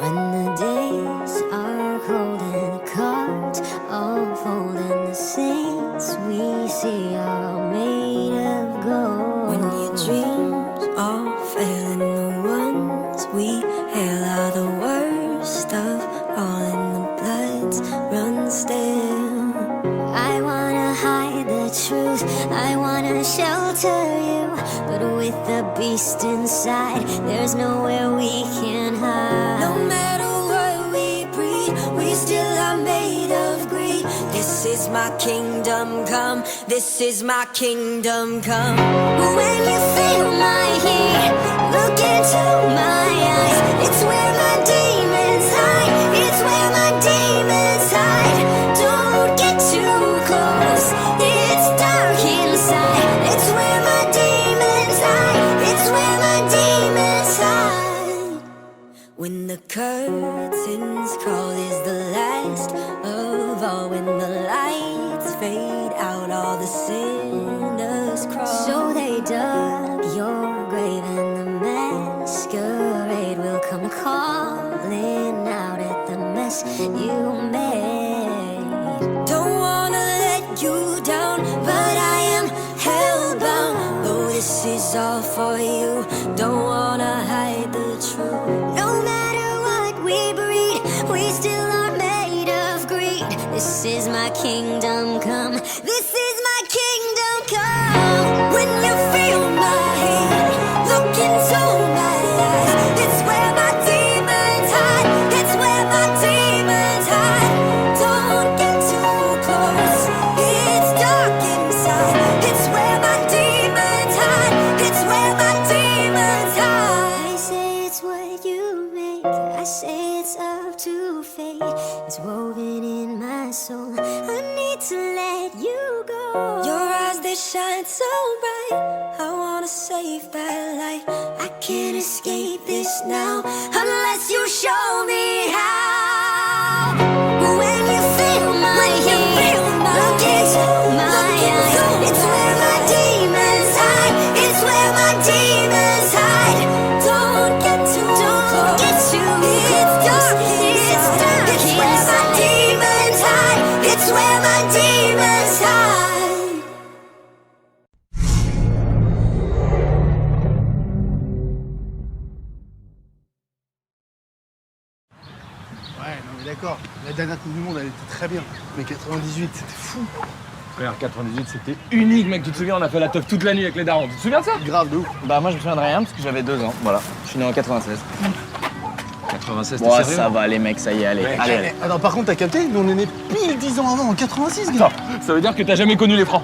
When the days are cold and the cards all fold and the saints we see are all made of gold. When your dreams all fail and the ones we hail are the worst of all and the bloods run still. I wanna hide the truth, I wanna shelter you, but with the beast inside, there's nowhere we can hide. No matter what we breed, we still are made of greed. This is my kingdom come, this is my kingdom come. When you feel my heat, look into my eyes. It's where my demons hide, it's where my demons hide. Don't get too close, it's dark inside. It's where my demons hide, it's where my demons hide. When the curtains call is the last of all. When the lights fade out, all the sinners crawl. So they dug your grave and the masquerade will come calling out at the mess you made. Don't wanna let you down, but I am hellbound. Though this is all for you, don't wanna hide the truth. No matter what we breed, we still are made of greed. This is my kingdom come, this is my kingdom come. When you feel my heat, look into my eyes. It's where my demons hide, it's where my demons hide. Don't get too close, it's dark inside. It's where my demons hide, it's where my demons hide. I say it's what you make, I say it's up to fate. It's woven in my soul, I need to let you go. Your eyes, they shine so bright, I wanna save that light. I can't escape this now, unless you show me how. When you feel my heat, look into my eyes. It's where my demons hide, it's where my demons hide. Don't get too close, Get too it's dark it's dark inside. It's where my inside. demons hide, it's where my demons hide. Ouais, non mais d'accord, la dernière Coupe du Monde elle était très bien, mais 98 c'était fou. Frère, 98, c'était unique, mec. Tu te souviens, on a fait la teuf toute la nuit avec les darons. Tu te souviens de ça? Grave de ouf. Bah moi je me souviens de rien parce que j'avais 2 ans, voilà. Je suis né en 96. 96, t'es Bon sérieux? ça va les mecs, ça y est, allez, Mec, allez. Attends, par contre t'as capté, nous on est nés pile 10 ans avant, en 86 gars. Attends, ça veut dire que t'as jamais connu les francs.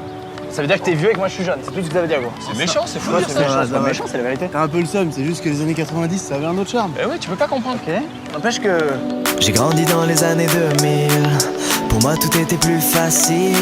Ça veut dire que t'es vieux et que moi je suis jeune, c'est tout ce que ça veut dire gros. C'est méchant, c'est fou Ouais, de dire c'est ça. méchant, c'est pas méchant, c'est la vérité. T'as un peu le seum, c'est juste que les années 90 ça avait un autre charme. Eh ouais, tu peux pas comprendre. Ok. N'empêche que. J'ai grandi dans les années 2000. Pour moi tout était plus facile.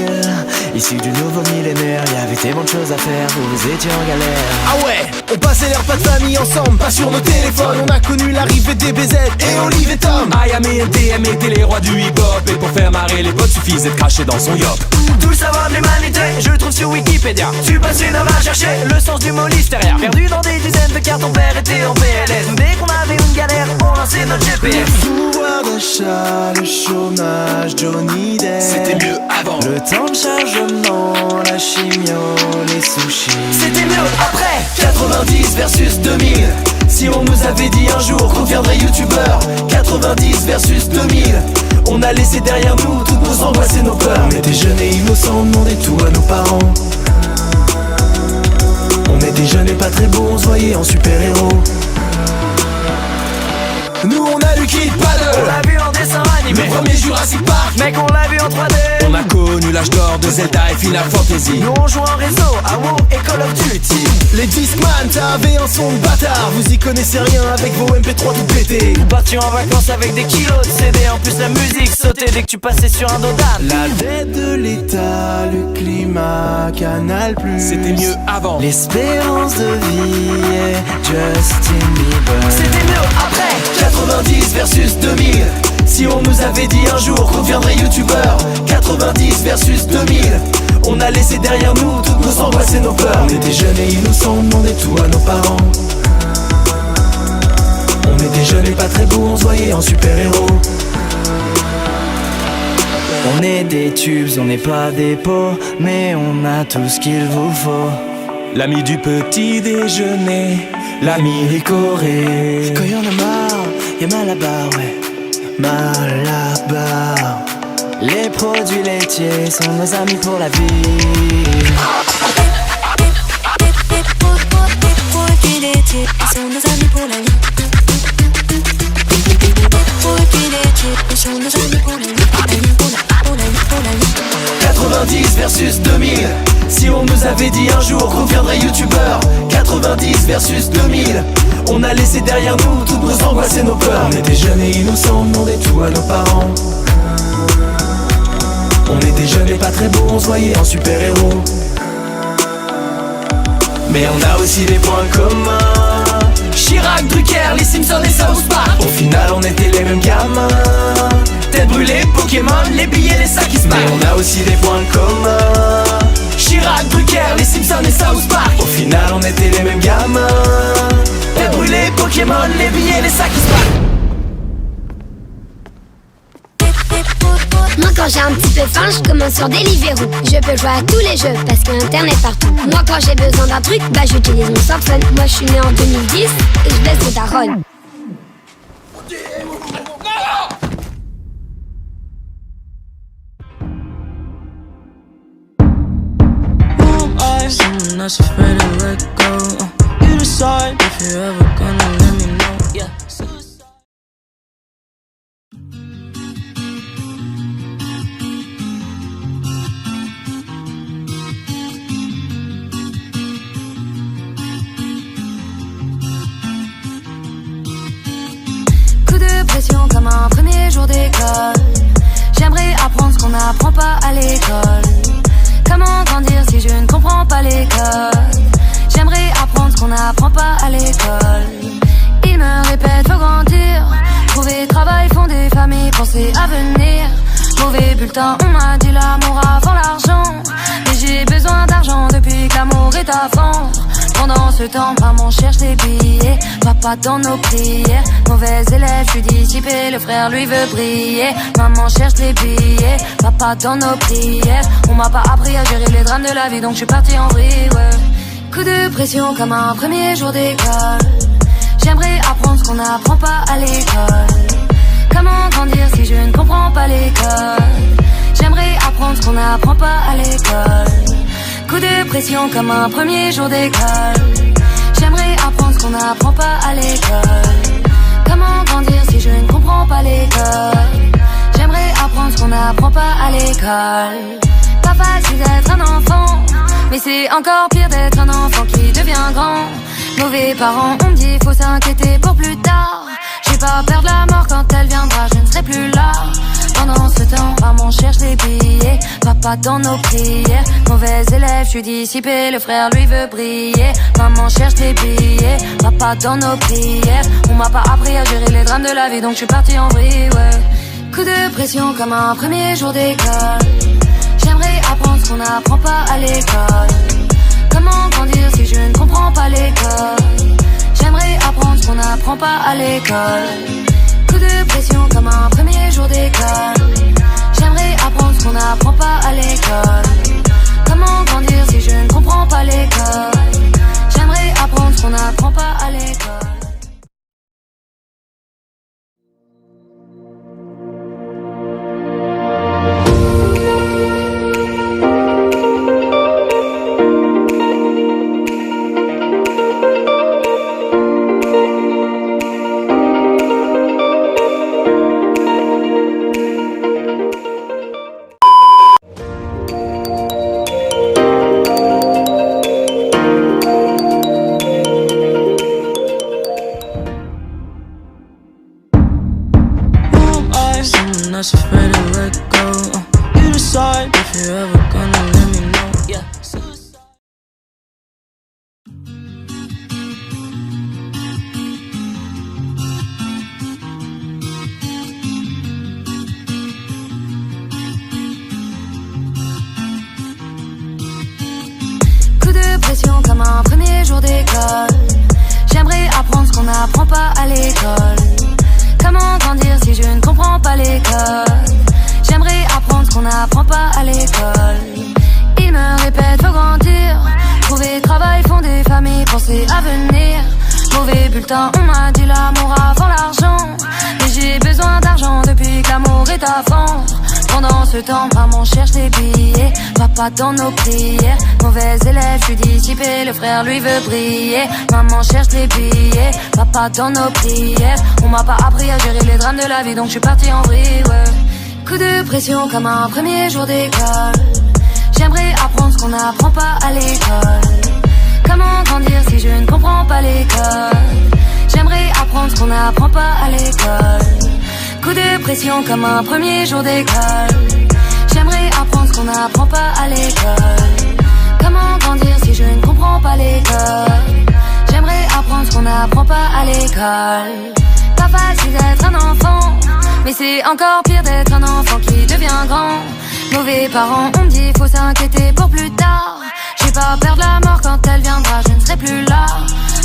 Issu du nouveau millénaire, y'avait tellement de choses à faire, vous étiez en galère. Ah ouais, on passait les repas de famille ensemble, pas sur nos téléphones. On a connu l'arrivée des BZ et Olive et Tom. IAM et NTM étaient les rois du hip-hop. Et pour faire marrer les potes, suffisait de cracher dans son yop. Tout le savoir de l'humanité, je le trouve sur Wikipédia. Je suis passé d'un à chercher le sens du mot listeria. Perdu dans des dizaines de cartes, ton père était en PLS. Nous, dès qu'on avait une galère, on lançait notre GPS. Pouvoir d'achat, le chômage, Johnny Depp. C'était mieux avant. Le temps de chargement, la chimio, les sushis. C'était mieux après 90 versus 2000. Si on nous avait dit un jour qu'on deviendrait youtubeur, 90 versus 2000, on a laissé derrière nous toutes nos angoisses et nos peurs. On était jeunes et innocents, on demandait tout à nos parents. On était jeunes et pas très beaux, on se voyait en super-héros. Nous on a lu Kid Paddle, on l'a vu en dessin animé. Le premier Jurassic Park, mec on l'a vu en 3D. On a connu l'âge d'or de Zelda et Final Fantasy. Nous on joue en réseau à WoW et Call of Duty. Les Discman, t'avais un son de bâtard. Vous y connaissez rien avec vos MP3 tout pétés. Nous partions en vacances avec des kilos de CD. En plus la musique sautait dès que tu passais sur un dos d'âne. La dette de l'État, le climat, Canal+. C'était mieux avant. L'espérance de vie et Justin Bieber. C'était mieux après 90 versus 2000. Si on nous avait dit un jour qu'on deviendrait youtubeur, 90 versus 2000, on a laissé derrière nous toutes nos angoisses et nos peurs. On était jeunes et innocents, on demandait tout à nos parents. On était jeunes et pas très beaux, on se voyait en super-héros. On est des tubes, on n'est pas des pots, mais on a tout ce qu'il vous faut. L'ami du petit déjeuner, l'ami Ricoré. Quand y'en a marre, y'a Malabar, ouais. Malabar. Les produits laitiers sont nos amis pour la vie. Produits laitiers sont nos amis pour la vie. Produits laitiers sont nos amis pour la vie. 90 versus 2000. Si on nous avait dit un jour qu'on deviendrait youtubeur. 90 versus 2000. On a laissé derrière nous toutes nos angoisses et nos peurs. On était jeunes et innocents, on demandait tout à nos parents. On était jeunes et pas très beaux, on se voyait en super-héros. Mais on a aussi des points communs. Chirac, Drucker, les Simpsons et South Park. Au final on était les mêmes gamins. Tête brûlée, Pokémon, les billets, les sacs qui se battent. Mais on a aussi des points communs. Chirac, Drucker, les Simpsons et South Park. Au final on était les mêmes gamins. Tête brûlée, Pokémon, les billets, les sacs qui se battent. Moi quand j'ai un petit peu faim, je commence sur Deliveroo. Je peux jouer à tous les jeux parce qu'il y a internet partout. Moi quand j'ai besoin d'un truc, bah j'utilise mon smartphone. Moi je suis né en 2010 et je baisse mon daronne. Someone that's afraid to let go. You decide if you're ever gonna let me know. Yeah. Coup de pression comme un premier jour d'école. J'aimerais apprendre ce qu'on n'apprend pas à l'école. Comment grandir si je ne comprends pas l'école? J'aimerais apprendre ce qu'on n'apprend pas à l'école. Ils me répètent faut grandir, trouver travail, fonder famille, penser à venir. Mauvais bulletin, on m'a dit l'amour avant l'argent. Mais j'ai besoin d'argent depuis que l'amour est à fond. Pendant ce temps, maman cherche des billets, papa dans nos prières. Mauvais élève, je suis dissipé, le frère lui veut briller. Maman cherche des billets, papa dans nos prières. On m'a pas appris à gérer les drames de la vie, donc je suis parti en vrille, ouais. Coup de pression comme un premier jour d'école. J'aimerais apprendre ce qu'on n'apprend pas à l'école. Comment grandir si je ne comprends pas l'école? J'aimerais apprendre ce qu'on n'apprend pas à l'école. Coup de pression comme un premier jour d'école. J'aimerais apprendre ce qu'on n'apprend pas à l'école. Comment grandir si je ne comprends pas l'école? J'aimerais apprendre ce qu'on n'apprend pas à l'école. Pas facile d'être un enfant, mais c'est encore pire d'être un enfant qui devient grand. Mauvais parents, on me dit faut s'inquiéter pour plus tard. J'ai pas peur de la mort quand elle viendra, je ne serai plus là. Pendant ce temps, maman cherche des billets, papa dans nos prières. Mauvais élève, je suis dissipé, le frère lui veut briller. Maman cherche des billets, papa dans nos prières. On m'a pas appris à gérer les drames de la vie, donc je suis parti en vrille, ouais. Coup de pression comme un premier jour d'école. J'aimerais apprendre ce qu'on n'apprend pas à l'école. Comment grandir si je ne comprends pas l'école? J'aimerais apprendre ce qu'on n'apprend pas à l'école. Coup de pression comme un premier jour d'école. J'aimerais apprendre ce qu'on n'apprend pas à l'école. Comment grandir si je ne comprends pas l'école? J'aimerais apprendre ce qu'on n'apprend pas à l'école. That's afraid to let go. You decide if you're ever gonna let me know. Yeah. Coup de pression comme un premier jour d'école. J'aimerais apprendre ce qu'on n'apprend pas à l'école? Comment grandir si je ne comprends pas les codes? J'aimerais apprendre ce qu'on n'apprend pas à l'école. Il me répète faut grandir, trouver travail, fonder famille, penser à venir. Mauvais bulletin, on m'a dit l'amour avant l'argent. Mais j'ai besoin d'argent depuis que l'amour est à fond. Pendant ce temps, maman cherche des billets, papa dans nos prières. Mauvais élève, je suis dissipé, le frère lui veut briller. Maman cherche des billets, papa dans nos prières. On m'a pas appris à gérer les drames de la vie, donc je suis partie en vrille, ouais. Coup de pression comme un premier jour d'école. J'aimerais apprendre ce qu'on n'apprend pas à l'école. Comment grandir si je ne comprends pas l'école? J'aimerais apprendre ce qu'on n'apprend pas à l'école. Coup de pression comme un premier jour d'école. J'aimerais apprendre ce qu'on n'apprend pas à l'école. Comment grandir si je ne comprends pas l'école? J'aimerais apprendre ce qu'on n'apprend pas à l'école. Pas facile d'être un enfant, mais c'est encore pire d'être un enfant qui devient grand. Mauvais parents, on me dit faut s'inquiéter pour plus tard. J'ai pas peur de la mort quand elle viendra, je ne serai plus là.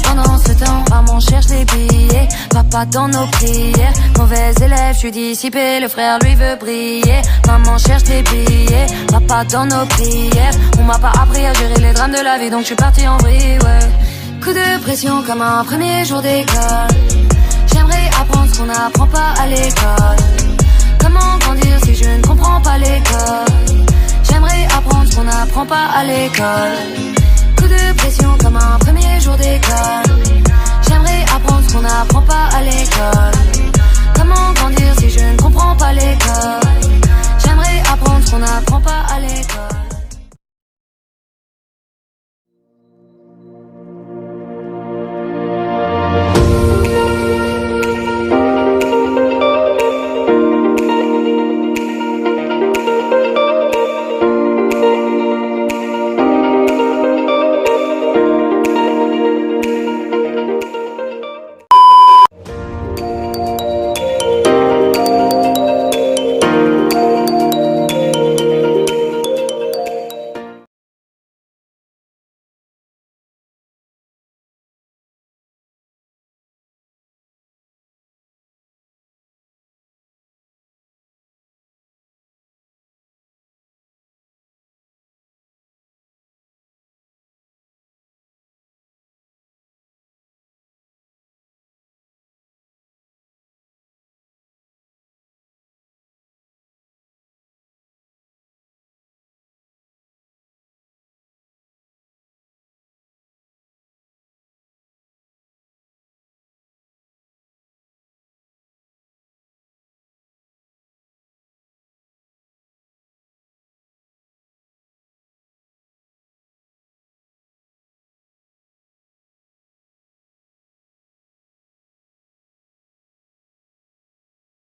Pendant ce temps, maman cherche les billets, papa dans nos prières. Mauvais élève, je suis dissipé, le frère lui veut briller. Maman cherche les billets, papa dans nos prières. On m'a pas appris à gérer les drames de la vie, donc je suis partie en vrille, ouais. Coup de pression comme un premier jour d'école. J'aimerais apprendre ce qu'on n'apprend pas à l'école. Comment grandir si je ne comprends pas l'école? J'aimerais apprendre ce qu'on n'apprend pas à l'école. Coup de pression comme un premier jour d'école. J'aimerais apprendre ce qu'on n'apprend pas à l'école. Comment